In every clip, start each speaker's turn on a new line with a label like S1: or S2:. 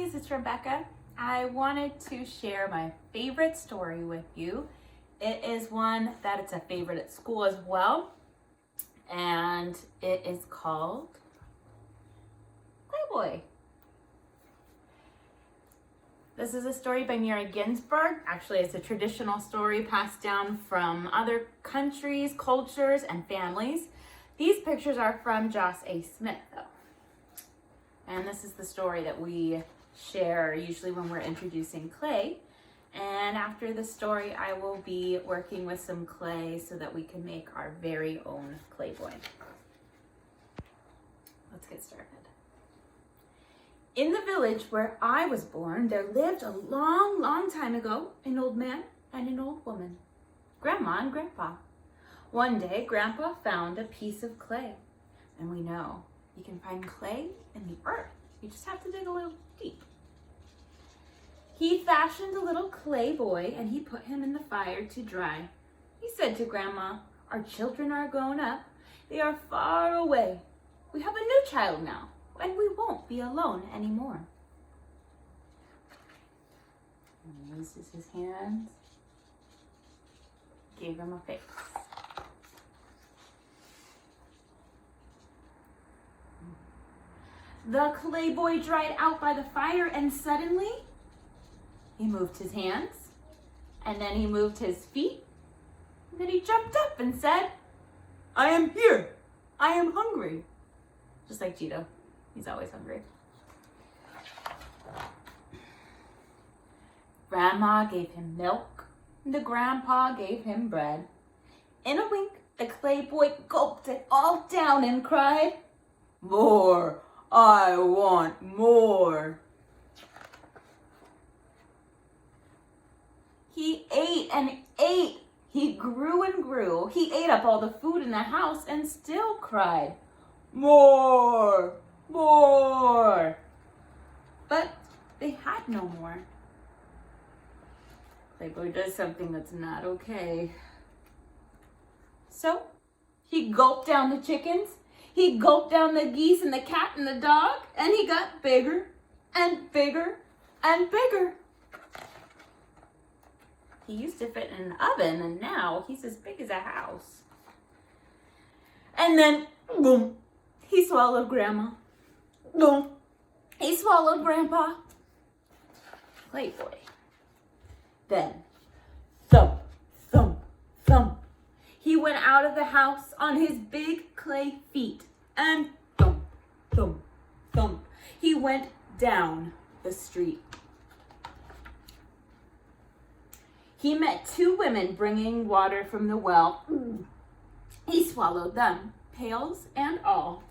S1: Ladies, it's Rebecca. I wanted to share my favorite story with you. It is one that it's a favorite at school as well, and it is called Playboy. This is a story by Mary Ginsburg. Actually, it's a traditional story passed down from other countries, cultures, and families. These pictures are from Joss A. Smith, though. And this is the story that we share usually when we're introducing clay. And after the story, I will be working with some clay so that we can make our very own Playboy. Let's get started. In the village where I was born, there lived a long, long time ago an old man and an old woman, Grandma and Grandpa. One day, Grandpa found a piece of clay. And we know you can find clay in the earth. You just have to dig a little deep. He fashioned a little clay boy and he put him in the fire to dry. He said to Grandma, "Our children are grown up. They are far away. We have a new child now, and we won't be alone anymore." And this is his hands. Gave him a face. The clay boy dried out by the fire, and suddenly he moved his hands, and then he moved his feet, and then he jumped up and said, "I am here. I am hungry." Just like Cheeto. He's always hungry. Grandma gave him milk, and the grandpa gave him bread. In a wink, the clay boy gulped it all down and cried, "More! I want more." He ate and ate. He grew and grew. He ate up all the food in the house and still cried, "More! More!" But they had no more. Playboy does something that's not okay. So he gulped down the chickens. He gulped down the geese and the cat and the dog, and he got bigger and bigger and bigger. He used to fit in an oven, and now he's as big as a house. And then, boom, he swallowed Grandma. Boom, he swallowed Grandpa. Playboy. Then, thump, thump, thump. He went out of the house on his big clay feet, and thump, thump, thump. He went down the street. He met two women bringing water from the well. He swallowed them, pails and all.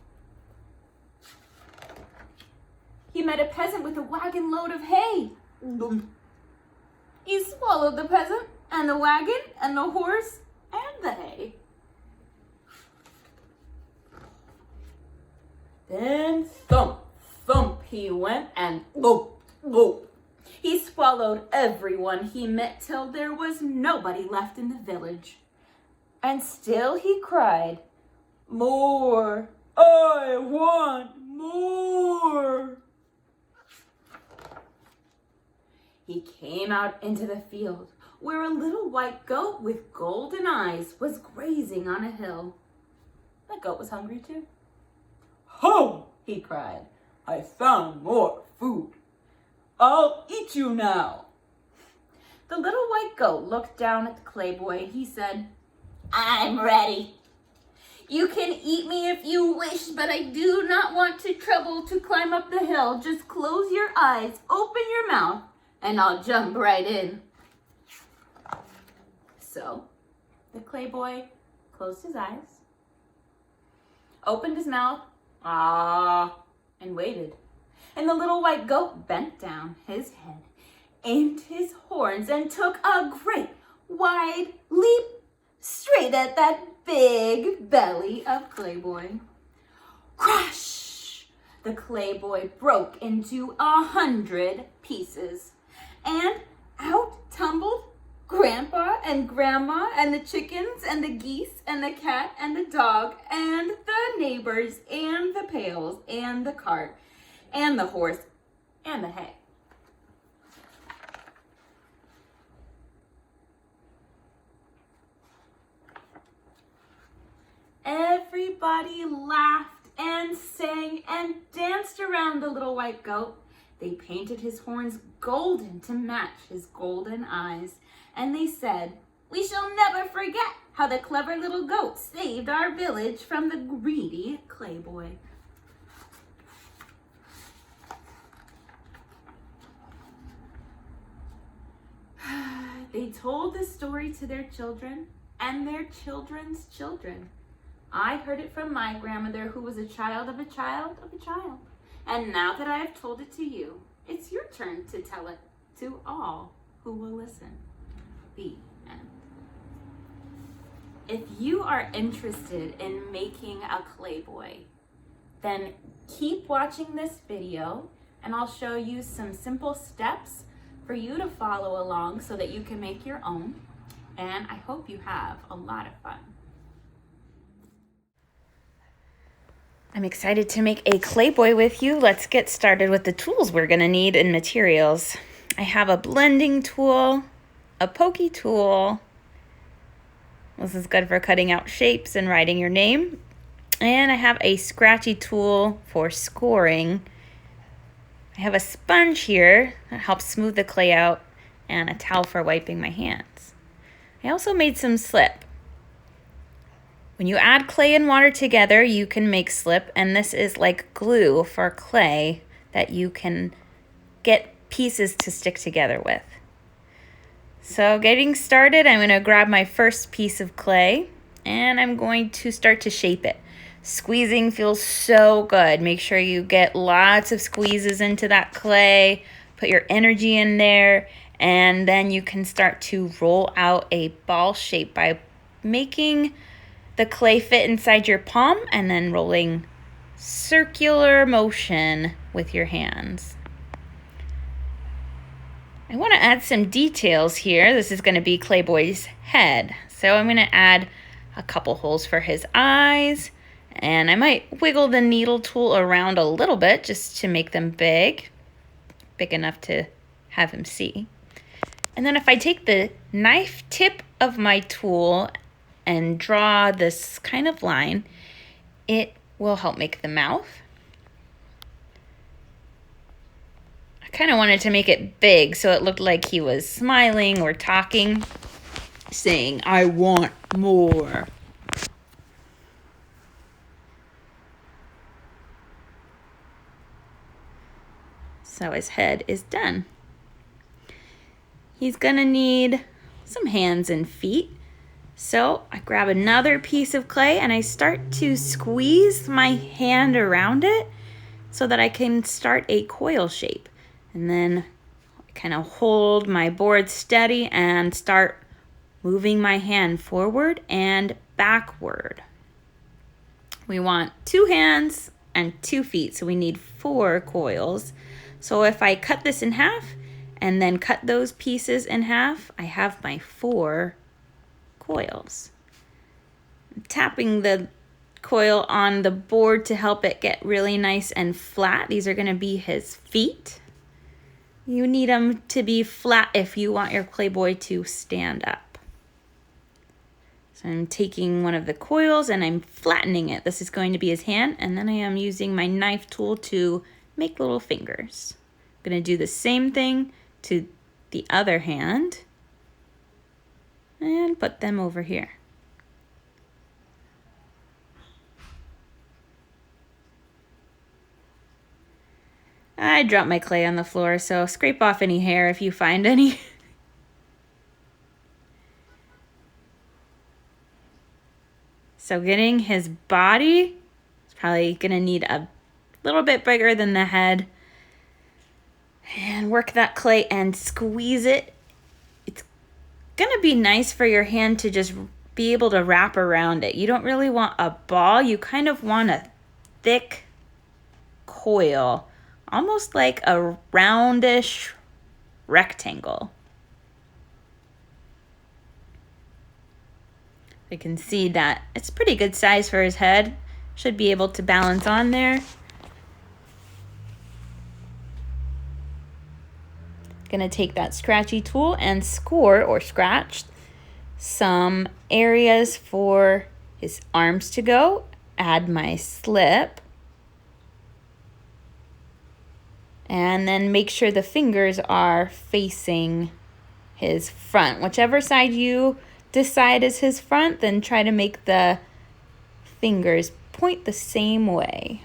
S1: He met a peasant with a wagon load of hay. He swallowed the peasant and the wagon and the horse and the hay. Then thump, thump he went, and loop, loop. He swallowed everyone he met till there was nobody left in the village. And still he cried, "More! I want more!" He came out into the field where a little white goat with golden eyes was grazing on a hill. The goat was hungry too. "Ho!" he cried. "I found more food. I'll eat you now." The little white goat looked down at the clay boy. He said, "I'm ready. You can eat me if you wish, but I do not want to trouble to climb up the hill. Just close your eyes, open your mouth, and I'll jump right in." So the clay boy closed his eyes, opened his mouth, and waited. And the little white goat bent down his head, aimed his horns, and took a great wide leap straight at that big belly of clay boy. Crash! The clay boy broke into 100 pieces, and out tumbled Grandpa and Grandma and the chickens and the geese and the cat and the dog and the neighbors and the pails and the cart and the horse and the hay. Everybody laughed and sang and danced around the little white goat. They painted his horns golden to match his golden eyes. And they said, "We shall never forget how the clever little goat saved our village from the greedy clay boy." They told the story to their children and their children's children. I heard it from my grandmother, who was a child of a child of a child. And now that I have told it to you, it's your turn to tell it to all who will listen. The end. If you are interested in making a clay boy, then keep watching this video and I'll show you some simple steps for you to follow along so that you can make your own. And I hope you have a lot of fun. I'm excited to make a clay boy with you. Let's get started with the tools we're gonna need and materials. I have a blending tool, a pokey tool. This is good for cutting out shapes and writing your name. And I have a scratchy tool for scoring. I have a sponge here that helps smooth the clay out and a towel for wiping my hands. I also made some slip. When you add clay and water together, you can make slip, and this is like glue for clay that you can get pieces to stick together with. So getting started, I'm going to grab my first piece of clay and I'm going to start to shape it. Squeezing feels so good. Make sure you get lots of squeezes into that clay, put your energy in there, and then you can start to roll out a ball shape by making the clay fit inside your palm and then rolling circular motion with your hands. I want to add some details here. This is going to be Clay Boy's head. So I'm going to add a couple holes for his eyes, and I might wiggle the needle tool around a little bit just to make them big enough to have him see. And then if I take the knife tip of my tool and draw this kind of line, it will help make the mouth. I kind of wanted to make it big so it looked like he was smiling or talking, saying, "I want more." So his head is done. He's gonna need some hands and feet. So I grab another piece of clay and I start to squeeze my hand around it so that I can start a coil shape. And then I kind of hold my board steady and start moving my hand forward and backward. We want 2 hands and 2 feet, so we need 4 coils. So if I cut this in half and then cut those pieces in half, I have my 4 coils. I'm tapping the coil on the board to help it get really nice and flat. These are going to be his feet. You need them to be flat if you want your clay boy to stand up. So I'm taking one of the coils and I'm flattening it. This is going to be his hand, and then I am using my knife tool to make little fingers. I'm going to do the same thing to the other hand and put them over here. I dropped my clay on the floor, so scrape off any hair if you find any. So getting his body is probably gonna need a little bit bigger than the head. And work that clay and squeeze it. It's gonna be nice for your hand to just be able to wrap around it. You don't really want a ball, you kind of want a thick coil, almost like a roundish rectangle. You can see that it's pretty good size for his head. Should be able to balance on there. Gonna take that scratchy tool and score or scratch some areas for his arms to go, add my slip, and then make sure the fingers are facing his front. Whichever side you decide is his front, then try to make the fingers point the same way.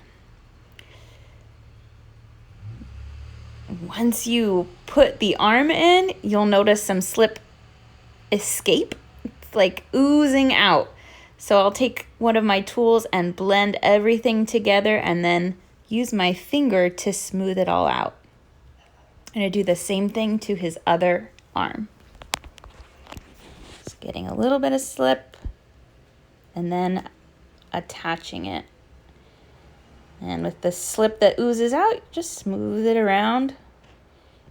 S1: Once you put the arm in, you'll notice some slip escape. It's like oozing out. So I'll take one of my tools and blend everything together and then use my finger to smooth it all out. I'm going to do the same thing to his other arm. Just getting a little bit of slip and then attaching it. And with the slip that oozes out, just smooth it around.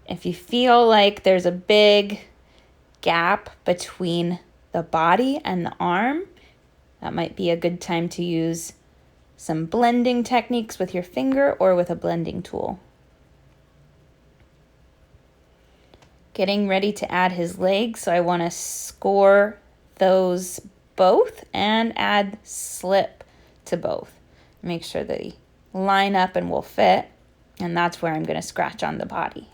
S1: If you feel like there's a big gap between the body and the arm, that might be a good time to use some blending techniques with your finger or with a blending tool. Getting ready to add his legs, so I want to score those both and add slip to both. Make sure they line up and will fit, and that's where I'm going to scratch on the body.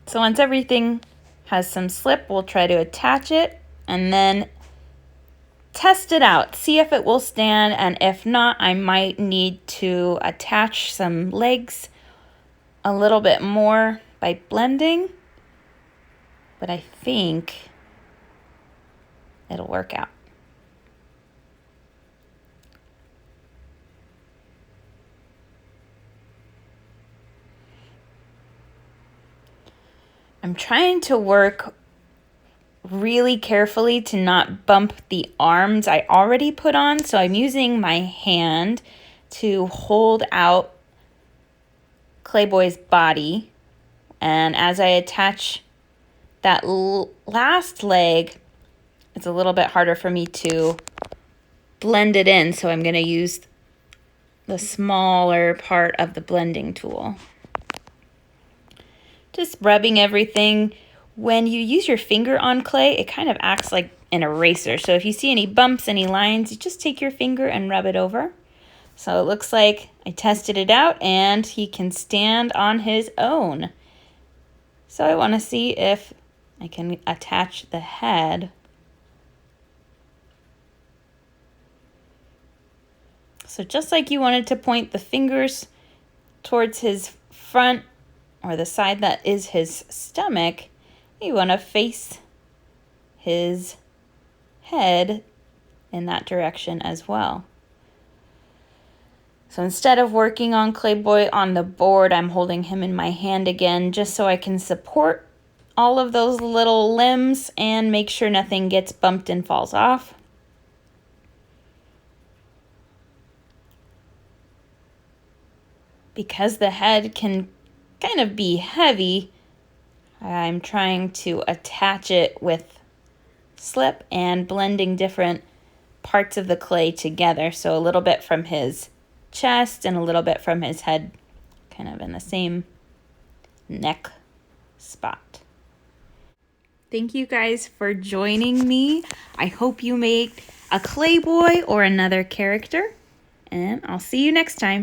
S1: So once everything has some slip, we'll try to attach it and then test it out. See if it will stand, and if not, I might need to attach some legs a little bit more by blending, but I think it'll work out. I'm trying to work really carefully to not bump the arms I already put on. So I'm using my hand to hold out Clayboy's body. And as I attach that last leg, it's a little bit harder for me to blend it in. So I'm going to use the smaller part of the blending tool. Just rubbing everything. When you use your finger on clay, it kind of acts like an eraser. So if you see any bumps, any lines, you just take your finger and rub it over. So it looks like I tested it out and he can stand on his own. So I want to see if I can attach the head. So just like you wanted to point the fingers towards his front, or the side that is his stomach, you want to face his head in that direction as well. So instead of working on Clayboy on the board, I'm holding him in my hand again just so I can support all of those little limbs and make sure nothing gets bumped and falls off. Because the head can kind of be heavy, I'm trying to attach it with slip and blending different parts of the clay together. So a little bit from his chest and a little bit from his head, kind of in the same neck spot. Thank you guys for joining me. I hope you make a Clayboy or another character, and I'll see you next time.